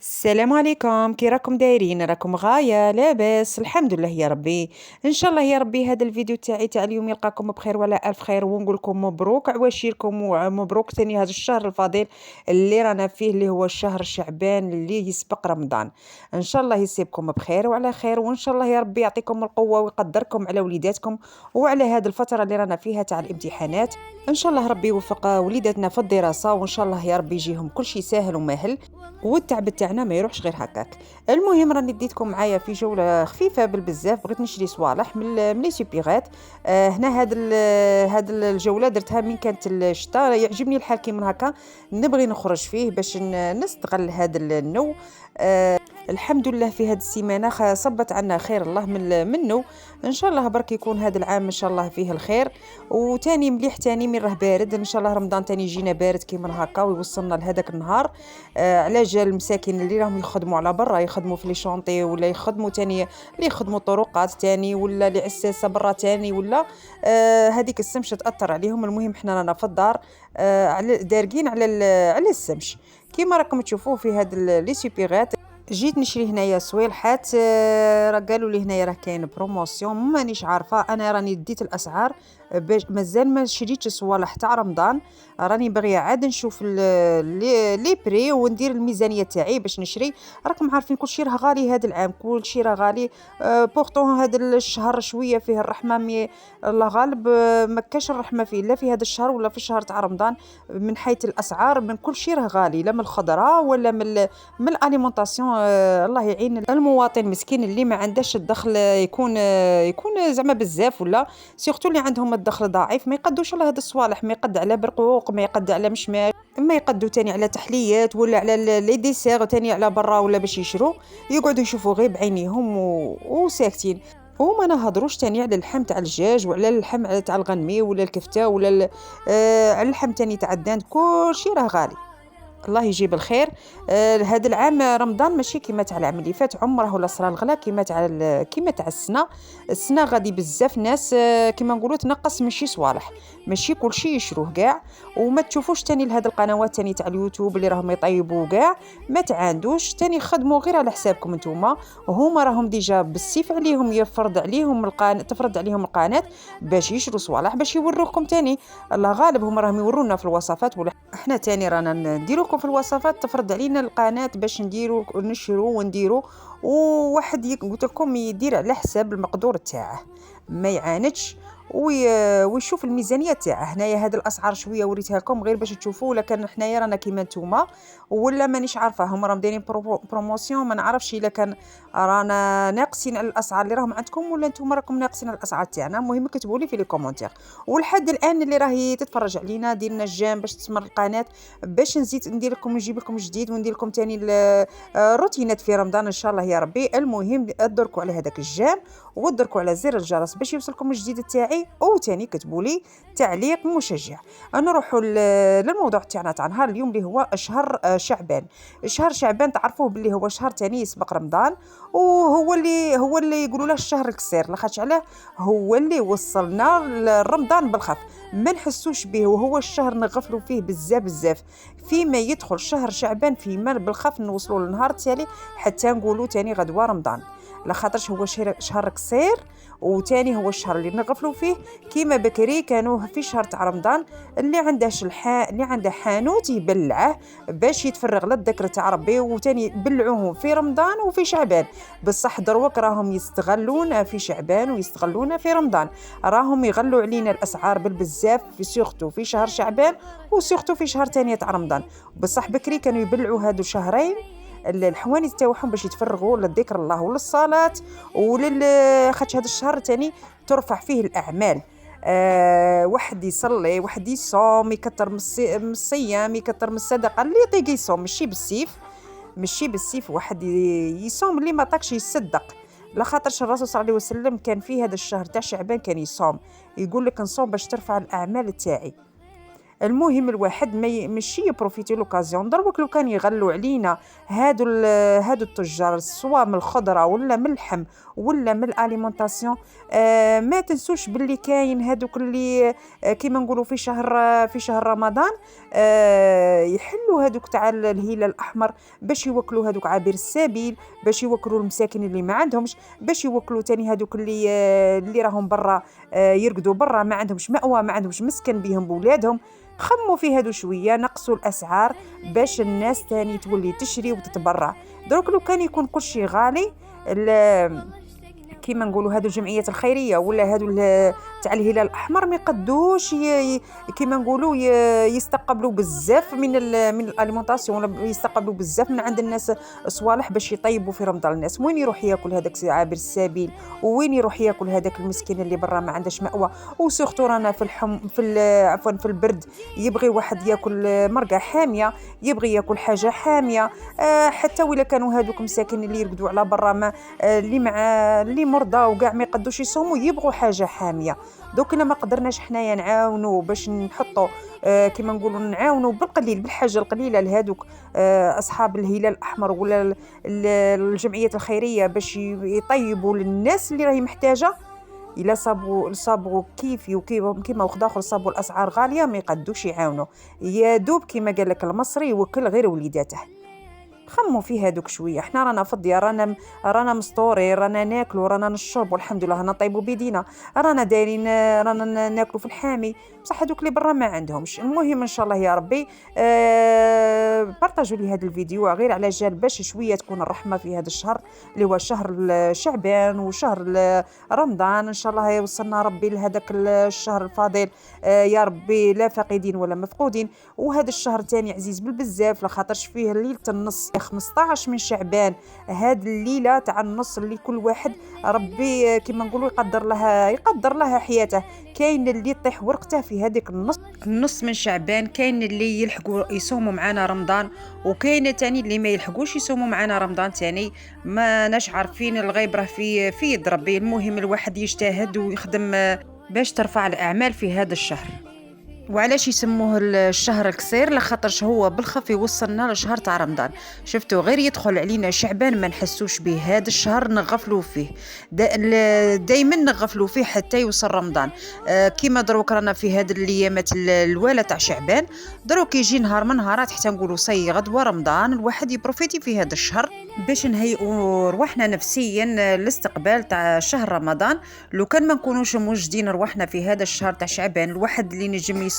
السلام عليكم، كي راكم دايرين؟ راكم غاية لاباس؟ الحمد لله يا ربي. ان شاء الله يا ربي هذا الفيديو تاعي اليوم يلقاكم بخير وعلى الف خير، ونقول لكم مبروك عواشيركم ومبروك ثاني هذا الشهر الفضيل اللي رانا فيه، اللي هو الشهر شعبان اللي يسبق رمضان. ان شاء الله يسيبكم بخير وعلى خير، وان شاء الله يا ربي يعطيكم القوة ويقدركم على وليداتكم وعلى هذه الفترة اللي رانا فيها تاع الامتحانات. ان شاء الله ربي يوفق وليداتنا في الدراسة، وان شاء الله يا ربي يجيهم كل شيء ساهل وماهل، والتعب تاعنا ما يروحش غير هكاك. المهم راني ديتكم معايا في جوله خفيفه بالبزاف، بغيت نشري صوالح من لي سوبيغات. هنا هاد الجوله درتها من كانت الشتاء، يعجبني الحال كي من هكا نبغي نخرج فيه باش نستغل هذا النو. الحمد لله في هذه السيمانه صبت عنا خير الله منه. ان شاء الله برك يكون هذا العام ان شاء الله فيه الخير. وتاني مليح تاني من راه بارد، ان شاء الله رمضان تاني يجينا بارد كيما هكا ويوصلنا لهذاك النهار. على جال المساكين اللي راهم يخدموا على برا، يخدموا في لي شونطي، ولا يخدموا تاني اللي يخدموا طرقات تاني، ولا اللي عساسه برا تاني، ولا هذيك السمش تاثر عليهم. المهم حنا رانا في الدار على دارقين على السمش كيما راكم تشوفوه في هاد لي سوبيغات. جيت نشري هنايا صويلحات، راه قالوا لي هنايا راه كاين بروموسيون، مانيش عارفه، انا راني ديت الاسعار باش مازال ما شريتش صوالح تاع رمضان. راني باغيه عاد نشوف لي بري وندير الميزانيه تاعي باش نشري. راكم عارفين كل شيء راه غالي هذا العام، كل شيء راه غالي. بورتون هذا الشهر شويه فيه الرحمه، مي الله غالب ما كاش الرحمه فيه لا في هذا الشهر ولا في الشهر تاع رمضان. من حيث الاسعار من كل شيء راه غالي، لا من الخضره ولا من الاليمونطاسيون. الله يعين المواطن المسكين اللي ما عندهش الدخل، يكون زعما بزاف، ولا سيرتو اللي عندهم الدخل ضعيف ما يقدوش على هاد الصوالح، ما يقد على برقوق، ما يقد على مشماش، ما يقدو تاني على تحليات ولا على لي ديسير تاني على برا ولا باش يشرو. يقعدوا يشوفوا غير بعينيهم وساكتين. وما نهضروش تاني على اللحم تاع الدجاج وعلى اللحم تاع الغنمي ولا الكفته ولا على اللحم تاني تاع الدند، كل شيء راه غالي. الله يجيب الخير. هذا العام رمضان ماشي كيما تاع العام اللي فات، عمره ولا صرا الغلا كيما تاع السنه غادي بزاف ناس، كيما نقولوا تنقص ماشي صوالح، ماشي كل شيء يشروه كاع. وما تشوفوش تاني لهاد القنوات تاني تاع اليوتيوب اللي راهم يطيبوا كاع، ما تعاندوش تاني، خدموا غير على حسابكم نتوما. وهما راهم ديجا بالسيف عليهم، تفرض عليهم القناه باش يشروا صوالح باش يوروكم تاني. الله غالب هما راهم يورونا في الوصفات، ولا احنا تاني رانا نديروكم في الوصفات، تفرض علينا القناه باش نشرو ونديرو. وواحد قلت لكم يدير على حساب المقدور تاعه، ما يعاندش ويشوف الميزانيه تاعه. هنايا هاد الاسعار شويه وريتها لكم غير باش تشوفوا، لكن حنايا رانا كيما نتوما ولا مانيش عارفه، هما راهم دايرين بروموسيون، ما نعرفش الا كان رانا ناقصين على الاسعار اللي راهم عندكم ولا نتوما راكم ناقصين على الاسعار تاعنا. المهم كتبوا لي في لي كومونتير. ولحد الان اللي راهي تتفرج علينا ديرنا الجيم باش تسمر القناه، باش نزيد ندير لكم نجيب لكم جديد وندير لكم تاني الروتينات في رمضان ان شاء الله يا ربي. المهم ادركوا على هذاك الجيم ودركوا على زر الجرس باش يوصلكم الجديد تاعي، او تاني كتبوا لي تعليق مشجع. نروحوا للموضوع تاعنا تاع نهار اليوم اللي هو شهر شعبان. شهر شعبان تعرفوه باللي هو شهر تاني يسبق رمضان، وهو اللي يقولوا له الشهر القصير، لاخاطش علاه هو اللي وصلنا لرمضان بالخف، ما نحسوش به، وهو الشهر نغفلوا فيه بزاف بزاف. فيما يدخل شهر شعبان فيما بالخف نوصلوا للنهار التالي حتى نقولوا تاني غدوه رمضان، لخاطرش هو شهر قصير، وتاني هو الشهر اللي نغفلوا فيه. كيما بكري كانوا في شهر تاع رمضان اللي عنده اللي عنده حانوت يبلعه باش يتفرغ للذكر تاع ربي، وتاني يبلعوه في رمضان وفي شعبان. بصح دروك راهم يستغلون في شعبان ويستغلون في رمضان، راهم يغلوا علينا الاسعار بالبزاف في سورتو في شهر شعبان وسورتو في شهر تاني تاع رمضان. بصح بكري كانوا يبلعوا هادو شهرين الحوانيت تاعهم باش يتفرغوا للذكر الله وللصلاه خاطش هذا الشهر تاني ترفع فيه الاعمال. واحد يصلي، واحد يصوم، يكثر من الصيام، يكثر من الصدقه، اللي يطيق يصوم ماشي بالسيف واحد يصوم، اللي ما طاقش يصدق. لا خاطرش الرسول صلى الله عليه وسلم كان في هذا الشهر تاع شعبان كان يصوم، يقول لك نصوم باش ترفع الاعمال تاعي. المهم الواحد ماشي يبروفيتي لوكازيون. دروك لو كان يغلوا علينا هادو التجار سواء من الخضره ولا من اللحم ولا من الاليمونطاسيون. ما تنسوش باللي كاين هادوك اللي كيما نقولوا في شهر رمضان يحلوا هادوك تاع الهلال الاحمر باش يوكلوا هادوك عابر السبيل، باش يوكلوا المساكين اللي ما عندهمش، باش يوكلوا تاني هادوك اللي راهم برا، يرقدوا برا ما عندهمش مأوى، ما عندهمش مسكن بيهم بولادهم. خموا في هادو شويه، نقصوا الاسعار باش الناس تاني تولي تشري وتتبرع. دروك لو كان يكون كلشي غالي، كيما نقولوا هادو الجمعيات الخيريه ولا هادو تاع الهلال الاحمر ما يقدوش كيما نقولوا يستقبلوا بزاف من الاليمونطاسيون، ولا يستقبلوا بزاف من عند الناس صوالح باش يطيبوا في رمضان. الناس وين يروح ياكل هذاك عابر السبيل، وين يروح ياكل هذاك المسكين اللي برا ما عندهش مأوى؟ وسورتو رانا عفوا في البرد يبغي واحد ياكل مرقه حاميه، يبغي ياكل حاجه حاميه. حتى ولا كانوا هذوك مساكين اللي يرقدوا على برا ما اللي مرضى وكاع ما يقدوش يصوموا يبغوا حاجه حاميه. دوك الا ما قدرناش حنايا نعاونوا باش نحطوا كيما نقولوا نعاونوا بالقليل، بالحاجه القليله لهذوك اصحاب الهلال الاحمر ولا الجمعيات الخيريه باش يطيبوا للناس اللي راهي محتاجه. الا صابوا كيفي وكيما واحد اخر صابوا الاسعار غاليه ما يقدوش يعاونوا، يا دوب كيما قال لك المصري وكل غير وليداته. خموا في هادوك شويه. احنا رانا في الديار، رانا مستوري، رانا ناكلوا، رانا نشرب والحمد لله، رانا طيبوا بيدينا، رانا دايرين، رانا ناكلوا في الحامي. بصح هادوك اللي برا ما عندهمش. المهم ان شاء الله يا ربي بارطاجوا لي هذا الفيديو غير على جال باش شويه تكون الرحمه في هذا الشهر اللي هو شهر شعبان وشهر رمضان. ان شاء الله يوصلنا ربي لهذاك الشهر الفاضل يا ربي، لا فاقدين ولا مفقودين. وهذا الشهر تاني عزيز بالبزاف لخاطرش فيه ليله النص 15 من شعبان. هاد الليله تاع النص اللي كل واحد ربي كيما نقولوا يقدر لها حياته. كاين اللي يطيح ورقته في هذيك النص من شعبان، كاين اللي يلحقوا يصوموا معنا رمضان، وكاين تاني اللي ما يلحقوش يصوموا معنا رمضان تاني. ما ناش عارفين، الغيب راه في يد ربي. المهم الواحد يجتهد ويخدم باش ترفع الاعمال في هذا الشهر. وعلاش يسموه الشهر القصير؟ لخاطرش هو بالخف يوصلنا لشهر تاع رمضان. شفتوا غير يدخل علينا شعبان ما نحسوش به، هذا الشهر نغفلوا فيه، دايما نغفلوا فيه حتى يوصل رمضان. كيما دروك رانا في هذه الايامات الاولى تاع شعبان، دروك يجي نهار من نهارات حتى نقولوا صي غدوه رمضان، الواحد يبروفيتي في هذا الشهر باش نهيئوا رواحنا نفسيا للاستقبال تاع شهر رمضان. لو كان ما نكونوش موجدين رواحنا في هذا الشهر تاع شعبان، الواحد اللي نجم يصوم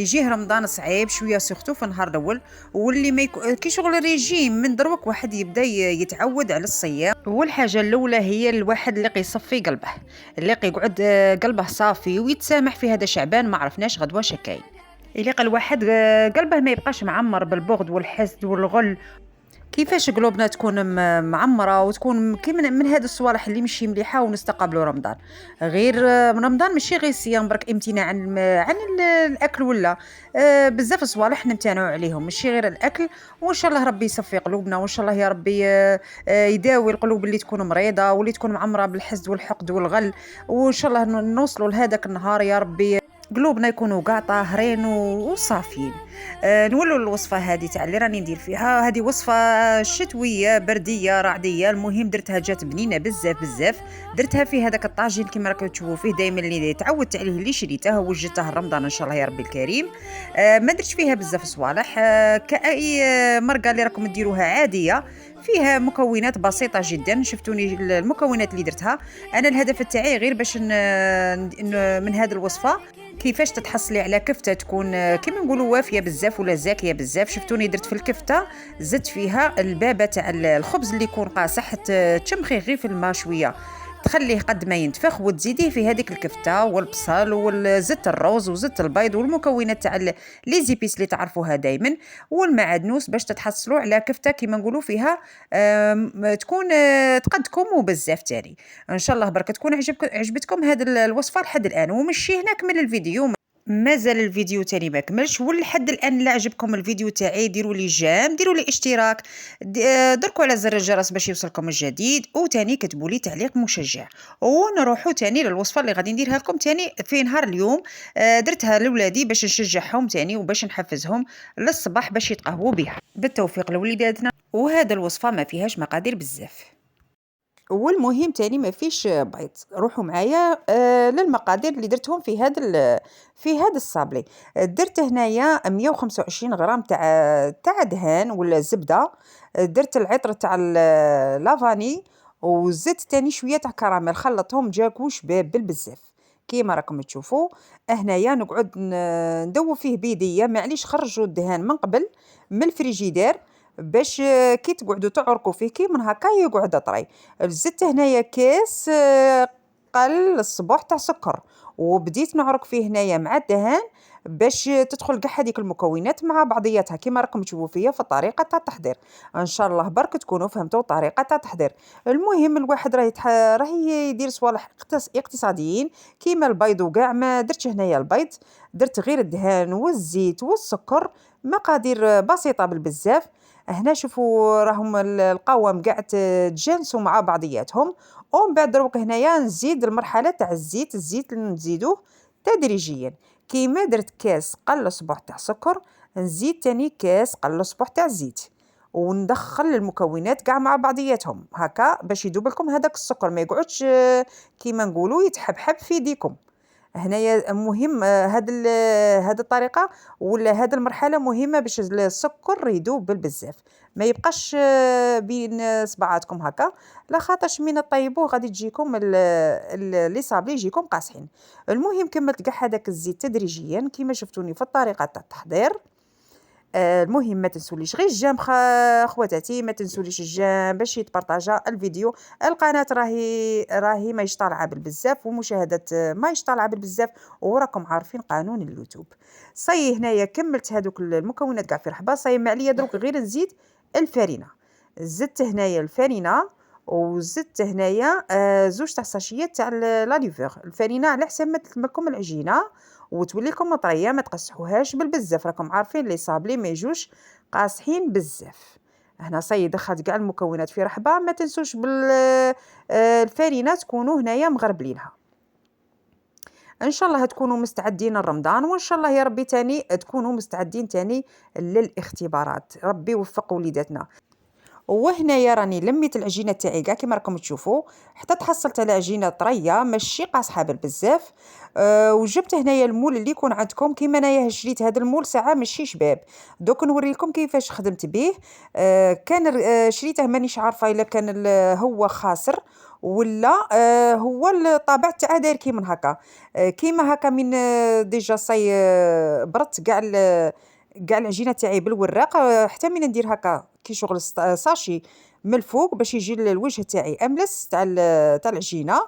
يجيه رمضان صعيب شويه، سورتو في النهار الاول. واللي ما كي شغل الريجيم من دروك واحد يبدا يتعود على الصيام. والحاجه الاولى هي الواحد اللي يصفي قلبه، اللي يقعد قلبه صافي ويتسامح في هذا شعبان. ما عرفناش غدوه شكاين يليق الواحد قلبه ما يبقاش معمر بالبغض والحسد والغل. كيفاش قلوبنا تكون معمره وتكون كيما من هذا الصوالح اللي ماشي مليحه ونستقبلوا رمضان. غير رمضان ماشي غير صيام برك، امتناع عن الاكل ولا بزاف صوالح نمتنعوا عليهم، ماشي غير الاكل. وان شاء الله ربي يصفي قلوبنا، وان شاء الله يا ربي يداوي القلوب اللي تكون مريضه واللي تكون معمره بالحسد والحقد والغل. وان شاء الله نوصلوا لهذاك النهار يا ربي قلوبنا يكونوا كاع طاهرين وصافيين. نولوا الوصفه هذه تاع اللي راني ندير فيها. هذه وصفه شتويه برديه رعديه، المهم درتها جات بنينه بزاف. درتها في هذاك الطاجين كما راكم تشوفوا فيه دائما، اللي تعودت عليه اللي شريته وجدته رمضان ان شاء الله يا ربي الكريم. ما درتش فيها بزاف صوالح، كاي مرقه اللي راكم ديروها عاديه، فيها مكونات بسيطة جدا. شفتوني المكونات اللي درتها أنا، الهدف تاعي غير باش من هذه الوصفة كيفاش تتحصلي على كفتة تكون كيما نقولوا وافية بزاف ولا زاكية بزاف. شفتوني درت في الكفتة زدت فيها البابة تاع الخبز اللي يكون قاصح، تشمخي غير في الماء شوية، تخليه قد ما ينتفخ وتزيديه في هذيك الكفته والبصل وزيت الروز وزيت البيض والمكونات تاع لي زيبيس اللي تعرفوها دائما والمعدنوس، باش تتحصلوا على كفته كيما نقولوا فيها تكون تقدكم وبزاف تاني. ان شاء الله بركه تكون عجبتكم هذه الوصفه لحد الان. ومشي هنا كمل الفيديو، مازال الفيديو تاني ما كملش، ولحد الان الا عجبكم الفيديو تاعي ديروا لي جيم، ديروا لي اشتراك، دركوا على زر الجرس باش يوصلكم الجديد، وتاني كتبوا لي تعليق مشجع. ونروحوا تاني للوصفه اللي غادي نديرها لكم تاني في نهار اليوم. درتها لولادي باش نشجعهم تاني وباش نحفزهم للصباح باش يتقهووا بها. بالتوفيق لوليداتنا. وهذا الوصفه ما فيهاش مقادير بزاف، والمهم تاني ما فيش بيض. روحوا معايا للمقادير اللي درتهم في هذا الصابلي. درت هنايا 125 غرام تاع دهان ولا زبده. درت العطر تاع لافاني، وزدت تاني شويه تاع كراميل، خلطهم جاكو شباب بالبزاف كيما راكم تشوفوا. هنايا نقعد ندوب فيه بيديه، معليش خرجوا الدهان من قبل من الفريجيدير باش كي تقعدوا تعركوا فيه كي من هكا يقعد طري. زدت هنايا كاس قل الصباح تاع سكر، وبديت نعرك فيه هنايا مع الدهان باش تدخل كاع هذيك المكونات مع بعضياتها كيما راكم تشوفوا فيا في الطريقه تاع التحضير. ان شاء الله برك تكونوا فهمتوا الطريقه تاع التحضير. المهم الواحد راه يدير صوالح اقتصاديين كيما البيض، وكاع ما درتش هنايا البيض، درت غير الدهان والزيت والسكر، مقادير بسيطه بالبزاف. هنا شوفوا راهم القوام قاع تجانسوا مع بعضياتهم. ومن بعد دروك هنايا نزيد المرحله تاع الزيت نزيدوه تدريجيا. كيما درت كاس قل صباح تاع سكر، نزيد تاني كاس قل صباح تاع زيت، وندخل المكونات كاع مع بعضياتهم هكا باش يذوب لكم هذاك السكر، ما يقعدش كيما نقولوا يتحبحب في يديكم. هنايا مهم هاد الطريقه ولا هاد المرحله مهمه باش السكر يذوب بالبزاف، ما يبقاش بين صباعاتكم هكا، لا خاطرش من طيبوه غادي تجيكم لي صابلي يجيكم قاصحين. المهم كملت كاع هذاك الزيت تدريجيا كيما شفتوني في الطريقه تاع التحضير. المهم ما تنسوليش غير الجيم خواتاتي، ما تنسوليش الجيم باش يتبارطاجا الفيديو. القناه راهي ماهيش طالعه بالبزاف، ومشاهدات ماهيش طالعه بالبزاف، وراكم عارفين قانون اليوتيوب. صاي هنايا كملت هذوك المكونات كاع في رحبه. صاي ما عليا دروك غير نزيد الفرينه. زدت هنايا الفرينه، وزدت هنايا زوج تاع ساشيات تاع لا ليفور الفرينه على حساب ما تلمكم العجينه وتولي لكم طريه، ما تقصحوهاش بالبزاف، راكم عارفين لي صابلي ما يجوش قاصحين بزاف. هنا صاي دخلت كاع المكونات في رحبه. ما تنسوش الفرينه تكونوا هنايا مغربلينها. ان شاء الله تكونوا مستعدين لرمضان، وان شاء الله يا ربي تاني تكونوا مستعدين تاني للاختبارات. ربي يوفق وليداتنا. وهنايا راني لميت العجينه تاعي كاع كيما راكم تشوفوا، حتى تحصلت على عجينه طريه ماشي قاصحه بالبزاف. وجبت هنايا المول اللي يكون عندكم، كيما انايا شريت هذا المول ساعه ماشي شباب. دوك نوريكم كيفاش خدمت به. كان شريته مانيش عارفه الا كان هو خاسر ولا هو الطابع تاعه داير كيما هكا. كيما هكا من ديجا صاي برت كاع العجينه تاعي بالوراق. حتى من ندير هكا كي شغل ساشي من الفوق باش يجي الوجه تاعي املس تاع العجينه.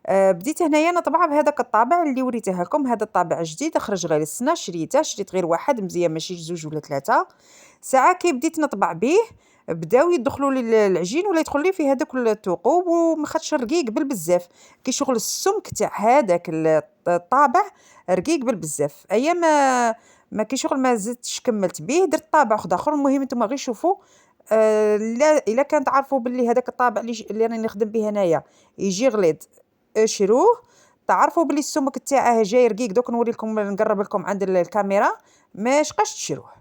بديت هنايا نطبع بهذاك الطابع اللي وريته لكم. هذا الطابع جديد خرج غير السنه، شريت غير واحد مزيان ماشي زوج ولا ثلاثه. ساعه كي بديت نطبع به بداو يدخلوا لي العجين ولا يدخل لي في هذاك الثقوب، وما خدش رقيق بالبزاف كي شغل السمك تاع هذاك الطابع رقيق بالبزاف. ايام ما كي شغل ما زدتش كملت به، درت طابع اخر. المهم نتوما غير شوفوا. لا الا كان تعرفوا باللي هذاك الطابع اللي راني نخدم به هنايا يجي غليظ، شروه. تعرفوا باللي السمك تاعه جاي رقيق. دوك نوري لكم نقرب لكم عند الكاميرا ما يشقاش تشروه.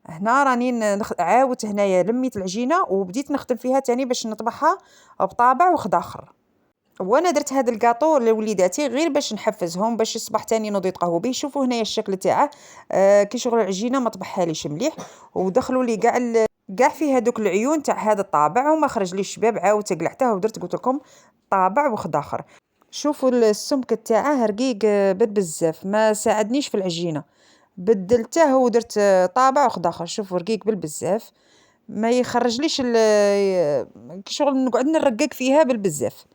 هنا راني عاودت هنايا لميت العجينه وبديت نخدم فيها تاني باش نطبعها بطابع اخر. وانا درت هذا الكاطو لوليداتي غير باش نحفزهم باش الصباح تاني نوض يتقهوا به. شوفوا هنايا الشكل تاعه. كي شغل العجينه ما طبعها ليش مليح، ودخلوا لي كاع في هذوك العيون تاع هذا الطابع، وما خرج لي الشباب. عاودت قلعته ودرت قلت لكم طابع اخر. شوفوا السمك تاعه رقيق بزاف، ما ساعدنيش في العجينه. بدلته ودرت طابع اخر. شوفوا رقيق بالبزاف، ما يخرجليش كي شغل نقعد نرقق فيها بالبزاف.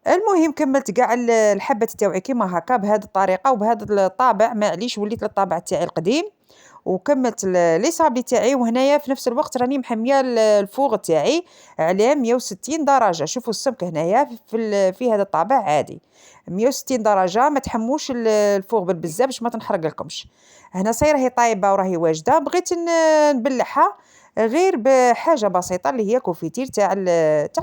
المهم كملت كاع الحبه تاوعي كيما هكا بهذه الطريقه وبهذا الطابع. معليش وليت للطابع تاعي القديم. وكملت لي صابلي تاعي. وهنايا في نفس الوقت راني محميه الفوغ تاعي على 160 درجه. شوفوا السمك هنايا في هذا الطابع عادي 160 درجه، ما تحموش الفوغ بالبزاف باش ما تنحرق لكمش. هنا صايره هي طايبه وراهي واجده. بغيت نبلعها غير بحاجه بسيطه اللي هي كوفيتير تاع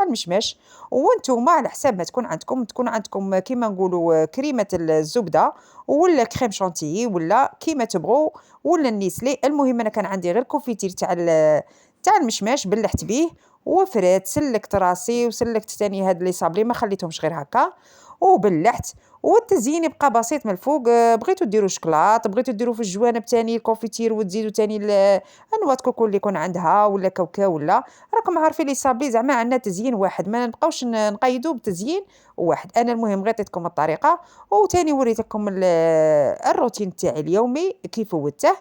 المشماش. وانتوما على حساب ما تكون عندكم كيما نقولوا كريمه الزبده ولا كريم شانتيي ولا كيما تبغوا ولا النيسلي. المهم انا كان عندي غير كوفيتير تاع المشماش بلحت بيه وفرات. سلكت راسي وسلكت تاني هاد لي صابلي ما خليتهمش غير هكا وبلحت. والتزيين يبقى بسيط من الفوق. بغيتو ديروا شكلاط، بغيتو ديروا في الجوانب تاني الكونفيتير وتزيدوا تاني نواه كوكو اللي يكون عندها ولا كاوكاو ولا. راكم عارفين لي صابلي زعما عندنا تزيين واحد، ما نبقاوش نقيدوا بتزيين واحد. انا المهم غير عطيتكم الطريقه وتاني وريتكم الروتين تاعي اليومي كيف ودته.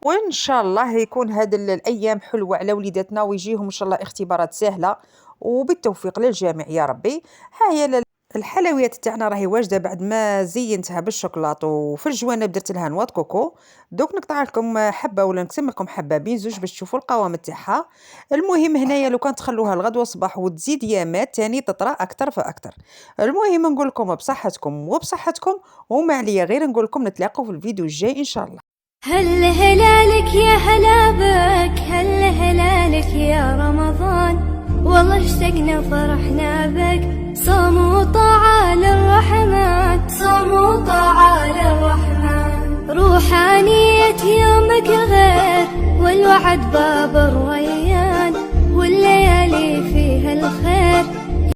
وان شاء الله يكون هاد الايام حلوه على وليداتنا ويجيهم ان شاء الله اختبارات سهله وبالتوفيق للجميع يا ربي. ها هي الحلويات تاعنا راهي واجده بعد ما زينتها بالشوكولاط وفي الجوانب درت لها نواه كوكو. دوك نقطع لكم حبه ولا نقسم لكم حبه بين زوج باش تشوفوا القوام تاعها. المهم هنايا لو كان تخلوها الغدوه صباح وتزيد يامات تاني تطرى اكثر فاكثر. المهم نقول لكم بصحتكم وبصحتكم وما عليا غير نقول لكم نتلاقوا في الفيديو الجاي ان شاء الله. هل هلالك يا هلا بك، هل هلالك يا رمضان، والله اشتقنا فرحنا بك. صوم وطاعة للرحمن، صوم وطاعة للرحمن، روحانية يومك غير والوعد باب الريان.